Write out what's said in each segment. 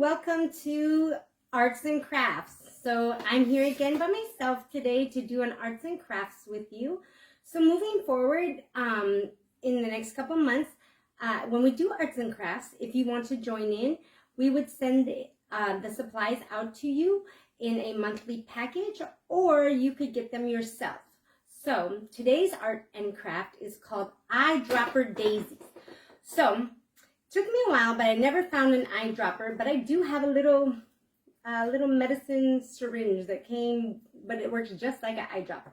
welcome to Arts and Crafts. So I'm here again by myself today to do an arts and crafts with you. So moving forward in the next couple months, when we do arts and crafts, if you want to join in, we would send the supplies out to you in a monthly package, or you could get them yourself. So today's art and craft is called Dropper Daisies. So took me a while, but I never found an eyedropper, but I do have a little medicine syringe that came, but it works just like an eyedropper.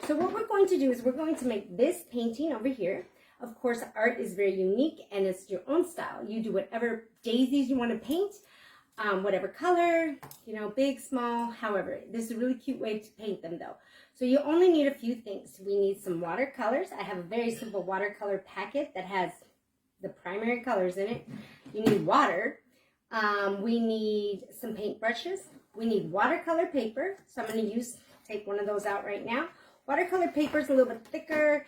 So what we're going to do is we're going to make this painting over here. Of course, art is very unique and it's your own style. You do whatever daisies you want to paint, whatever color, you know, big, small, however. This is a really cute way to paint them though. So you only need a few things. We need some watercolors. I have a very simple watercolor packet that has the primary colors in it. You need water. We need some paint brushes. We need watercolor paper. So I'm going to take one of those out right now. Watercolor paper is a little bit thicker.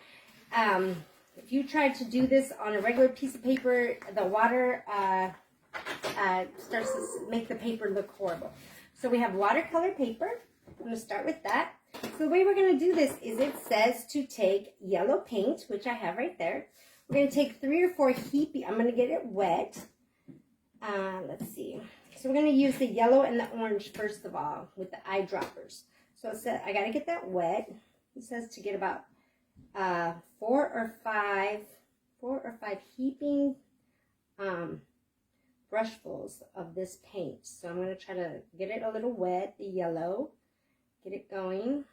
If you try to do this on a regular piece of paper, the water starts to make the paper look horrible. So we have watercolor paper. I'm going to start with that. So the way we're going to do this is it says to take yellow paint, which I have right there. We're going to take 3 or 4 heapy. I'm going to get it wet. Let's see. So we're going to use the yellow and the orange first of all with the eyedroppers. So it says I got to get that wet. It says to get about 4 or 5 heaping brushfuls of this paint. So I'm going to try to get it a little wet, the yellow, get it going,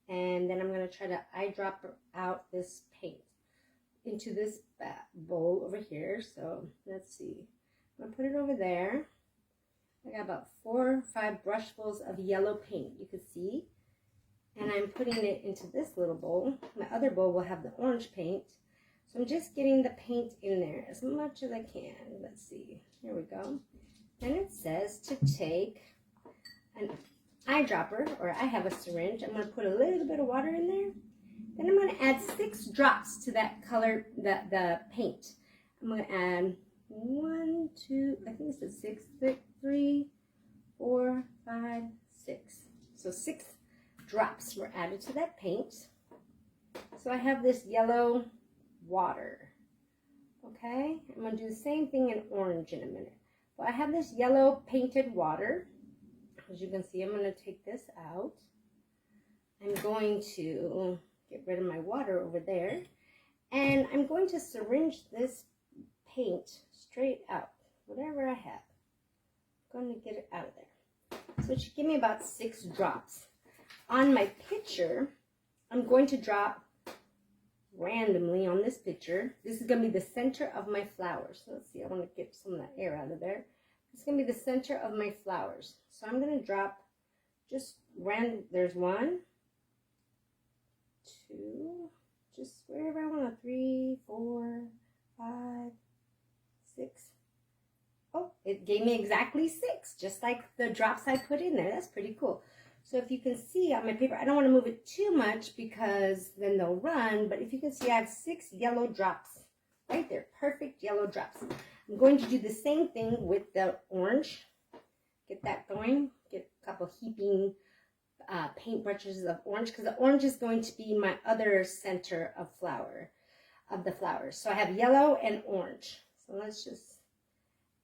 and then I'm going to try to eyedropper out this paint into this bowl over here. So let's see. I'm going to put it over there. I got about 4 or 5 brushfuls of yellow paint, you can see. And I'm putting it into this little bowl. My other bowl will have the orange paint. So I'm just getting the paint in there as much as I can. Let's see. Here we go. And it says to take an eyedropper, or I have a syringe. I'm going to put a little bit of water in there. Then I'm going to add 6 drops to that color, the paint. I'm going to add 1, 2, I think it's 6, 3, 4, 5, 6. So 6 drops were added to that paint. So I have this yellow water. Okay, I'm going to do the same thing in orange in a minute. But I have this yellow painted water. As you can see, I'm going to take this out. I'm going to get rid of my water over there, and I'm going to syringe this paint straight out, whatever I have. I'm going to get it out of there. So it should give me about 6 drops. On my picture, I'm going to drop randomly on this picture. This is going to be the center of my flowers. So let's see, I want to get some of that air out of there. It's going to be the center of my flowers. So I'm going to drop just random. There's 1, 2, just wherever I want. 3, 4, 5, 6. Oh, it gave me exactly 6, just like the drops I put in there. That's pretty cool. So if you can see on my paper, I don't want to move it too much because then they'll run. But if you can see, I have 6 yellow drops right there. Perfect yellow drops. I'm going to do the same thing with the orange. Get that going. Get a couple heaping paint brushes of orange, because the orange is going to be my other center of the flowers. So I have yellow and orange. So let's just,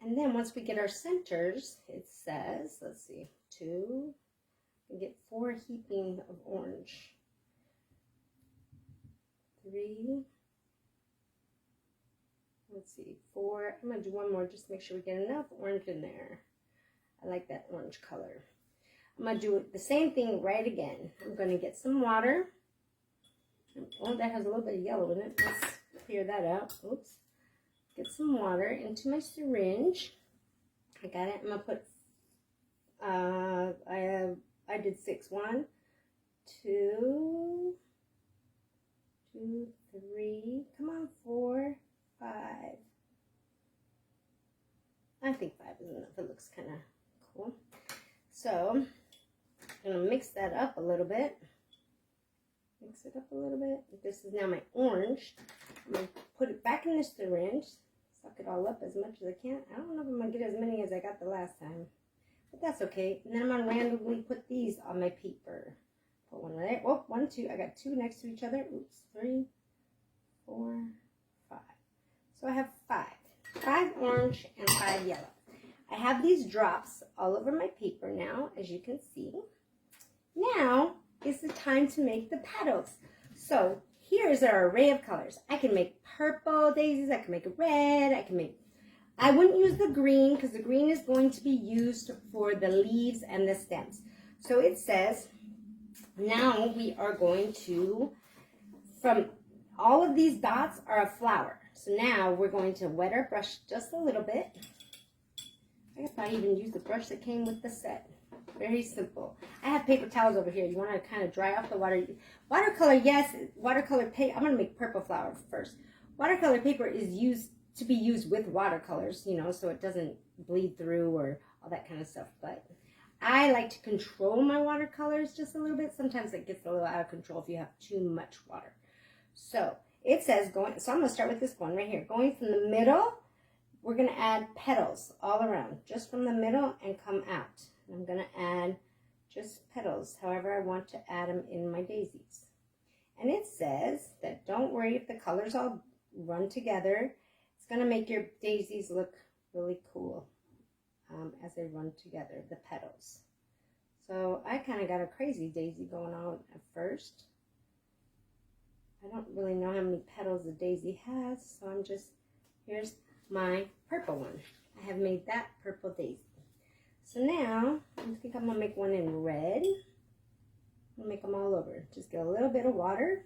and then once we get our centers, it says, let's see, 2, we get 4 heaping of orange, 3, let's see, 4. I'm going to do 1 more just to make sure we get enough orange in there. I like that orange color. I'm going to do the same thing right again. I'm going to get some water. Oh, that has a little bit of yellow in it. Let's clear that out. Oops. Get some water into my syringe. I got it. I'm going to put, I did 6. 1, 2, 3, come on, 4, 5. I think 5 is enough. It looks kind of cool. So I'm going to mix that up a little bit. Mix it up a little bit. This is now my orange. I'm going to put it back in the syringe. Suck it all up as much as I can. I don't know if I'm going to get as many as I got got the last time. But that's okay. And then I'm going to randomly put these on my paper. Put one right there. Oh, 1, 2. I got 2 next to each other. Oops. 3, 4, 5. So I have 5. 5 orange and 5 yellow. I have these drops all over my paper now, as you can see. Now is the time to make the petals. So here's our array of colors. I can make purple daisies. I can make a red. I wouldn't use the green because the green is going to be used for the leaves and the stems. So it says, now we are going to, from all of these dots are a flower. So now we're going to wet our brush just a little bit. I could probably even use the brush that came with the set. Very simple. I have paper towels over here. You want to kind of dry off the water. Watercolor, yes, watercolor paper. I'm going to make purple flower first. Watercolor paper is used to be used with watercolors, you know, so it doesn't bleed through or all that kind of stuff. But I like to control my watercolors just a little bit. Sometimes it gets a little out of control if you have too much water. So it says going, so I'm going to start with this one right here. Going from the middle, we're going to add petals all around, just from the middle and come out. I'm going to add just petals, however I want to add them in my daisies. And it says that don't worry if the colors all run together. It's going to make your daisies look really cool as they run together, the petals. So I kind of got a crazy daisy going on at first. I don't really know how many petals a daisy has, so I'm just, here's my purple one. I have made that purple daisy. So now, I think I'm going to make one in red. I'll make them all over. Just get a little bit of water.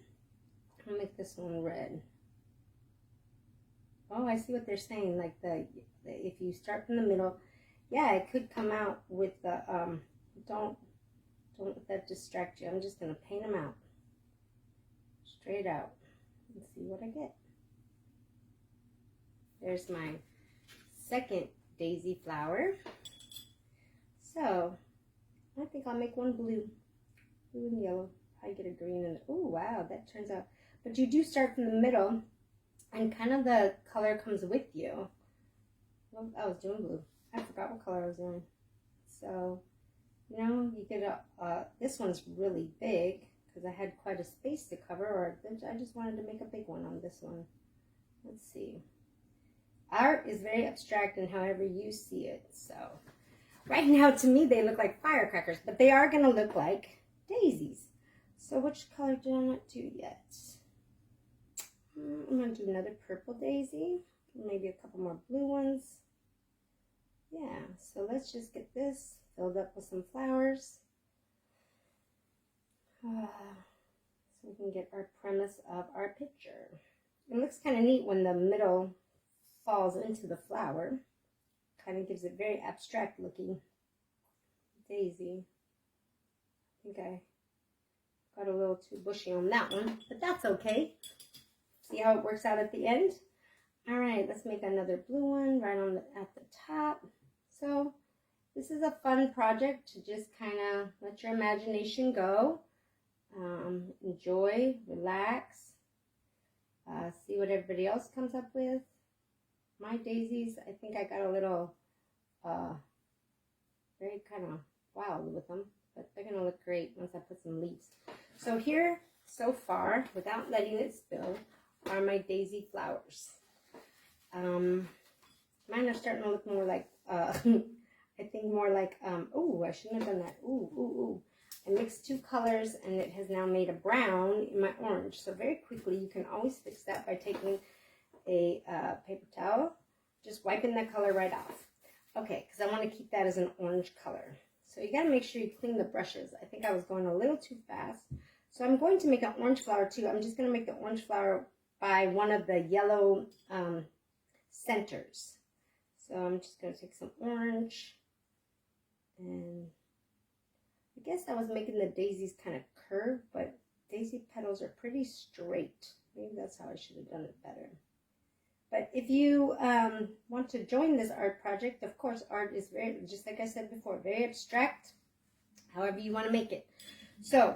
I'll make this one red. Oh, I see what they're saying. Like if you start from the middle, yeah, it could come out with the, don't let that distract you. I'm just going to paint them out. Straight out. Let's see what I get. There's my second daisy flower. So, I think I'll make one blue. Blue and yellow. I get a green and, oh wow, that turns out. But you do start from the middle and kind of the color comes with you. Well, I was doing blue. I forgot what color I was doing. So, you know, you get this one's really big because I had quite a space to cover, or I just wanted to make a big one on this one. Let's see. Art is very abstract in however you see it, so. Right now, to me, they look like firecrackers, but they are going to look like daisies. So which color did I not do yet? I'm going to do another purple daisy, maybe a couple more blue ones. Yeah, so let's just get this filled up with some flowers. So we can get our premise of our picture. It looks kind of neat when the middle falls into the flower. Kind of gives it very abstract looking daisy. I think I got a little too bushy on that one, but that's okay. See how it works out at the end? All right, let's make another blue one right on at the top. So this is a fun project to just kind of let your imagination go. Enjoy, relax, see what everybody else comes up with. My daisies, I think I got a little, very kind of wild with them, but they're going to look great once I put some leaves. So here, so far, without letting it spill, are my daisy flowers. Mine are starting to look more like, I think more like, oh, I shouldn't have done that. Ooh. I mixed 2 colors and it has now made a brown in my orange. So very quickly, you can always fix that by taking a paper towel, just wiping that color right off. Okay, because I want to keep that as an orange color. So you got to make sure you clean the brushes. I think I was going a little too fast. So I'm going to make an orange flower too. I'm just going to make the orange flower by one of the yellow centers. So I'm just going to take some orange, and I guess I was making the daisies kind of curved, but daisy petals are pretty straight. Maybe that's how I should have done it better. But if you want to join this art project, of course, art is very, just like I said before, very abstract, however you want to make it. So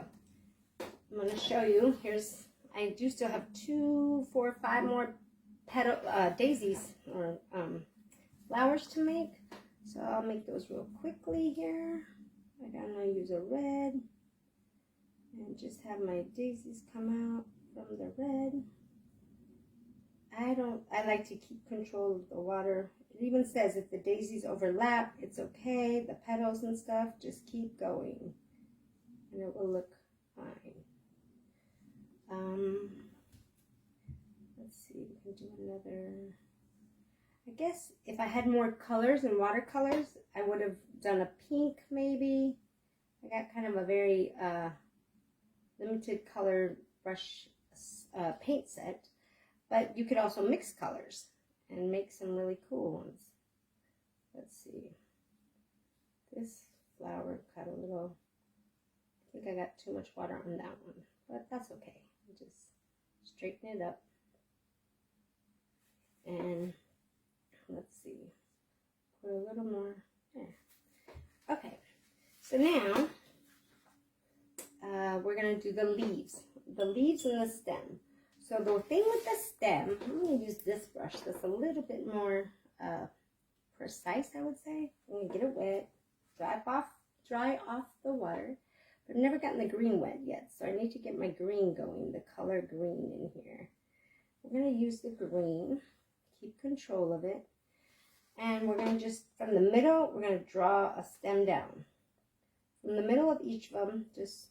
I'm going to show you. Here's, I do still have 2, 4, 5 more petal daisies or flowers to make. So I'll make those real quickly here. I'm gonna use a red and just have my daisies come out from the red. I like to keep control of the water. It even says if the daisies overlap, it's okay. The petals and stuff, just keep going and it will look fine. Let's see, we can do another. I guess if I had more colors and watercolors, I would have done a pink maybe. I got kind of a very limited color brush paint set, but you could also mix colors and make some really cool ones. Let's see. This flower got a little, I think I got too much water on that one, but that's okay. Just straighten it up. And let's see, put a little more there. Okay, so now we're going to do the leaves and the stem. So the thing with the stem, I'm going to use this brush that's a little bit more precise, I would say. I'm going to get it wet, dry off the water. But I've never gotten the green wet yet, so I need to get my green going, the color green in here. We're going to use the green, keep control of it. And we're going to just, from the middle, we're going to draw a stem down. From the middle of each of them, just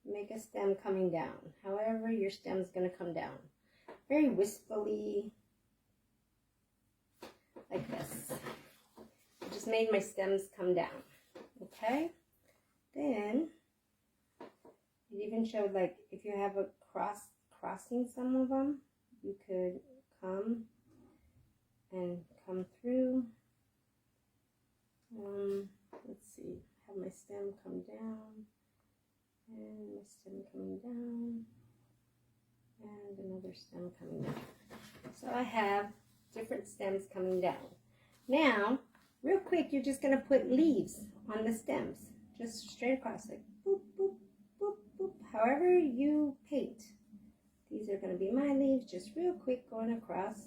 make a stem coming down. However your stem is going to come down. Very wispily, like this. I just made my stems come down. Okay? Then, it even showed like if you have a crossing some of them, you could come through. Let's see, have my stem come down, and my stem coming down, and another stem coming down. So I have different stems coming down. Now, real quick, you're just going to put leaves on the stems, just straight across, like boop, boop, boop, boop, however you paint. These are going to be my leaves, just real quick going across.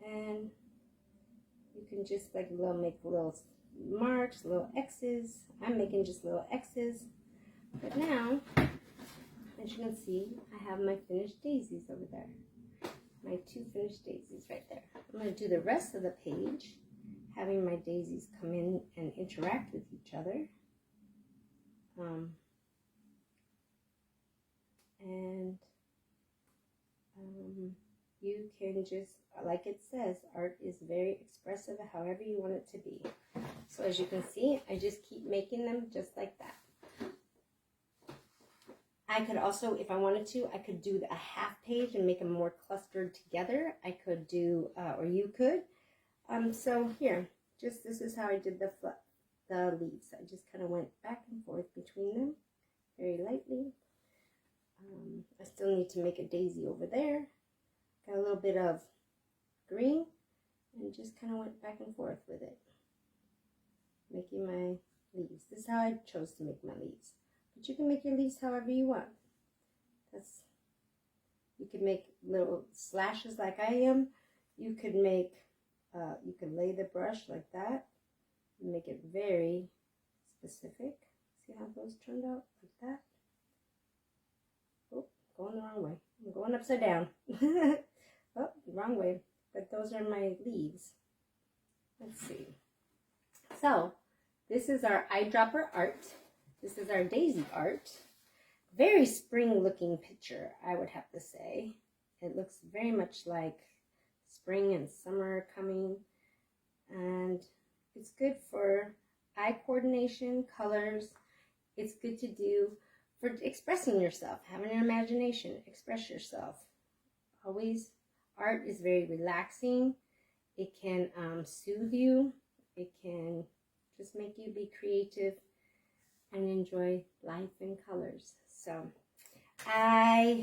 And you can just like make little marks, little X's. I'm making just little X's. But now, as you can see, I have my finished daisies over there. My 2 finished daisies right there. I'm going to do the rest of the page, having my daisies come in and interact with each other. You can just, like it says, art is very expressive however you want it to be. So as you can see, I just keep making them just like that. I could also, if I wanted to, I could do a half page and make them more clustered together. I could do, or you could. So here, just this is how I did the leaves. I just kind of went back and forth between them very lightly. I still need to make a daisy over there. Got a little bit of green and just kind of went back and forth with it, making my leaves. This is how I chose to make my leaves. But you can make your leaves however you want. You could make little slashes like I am. You could make, you could lay the brush like that and make it very specific. See how those turned out like that? Oh, going the wrong way. I'm going upside down. Oh, wrong way. But those are my leaves. Let's see. So, this is our eyedropper art. This is our daisy art. Very spring looking picture, I would have to say. It looks very much like spring and summer coming. And it's good for eye coordination, colors. It's good to do for expressing yourself, having an imagination, express yourself. Always, art is very relaxing. It can soothe you. It can just make you be creative and enjoy life in colors. So I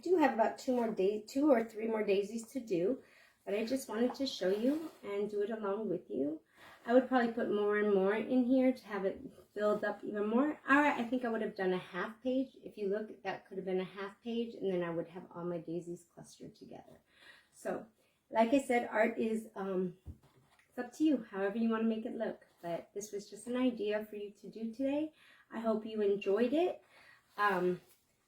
do have about 2 or 3 more daisies to do, but I just wanted to show you and do it along with you. I would probably put more and more in here to have it build up even more. I think I would have done a half page. If you look, that could have been a half page, and then I would have all my daisies clustered together. So Like I said, art is, it's up to you, however you want to make it look. But this was just an idea for you to do today. I hope you enjoyed it. I'm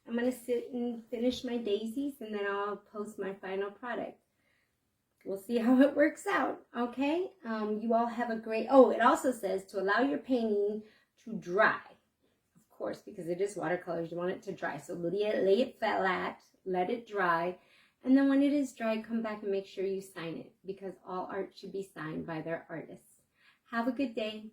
going to sit and finish my daisies, and then I'll post my final product. We'll see how it works out, okay? You all have a great, oh, it also says to allow your painting to dry. Of course, because it is watercolors, you want it to dry. So lay it flat, let it dry, and then when it is dry, come back and make sure you sign it, because all art should be signed by their artists. Have a good day.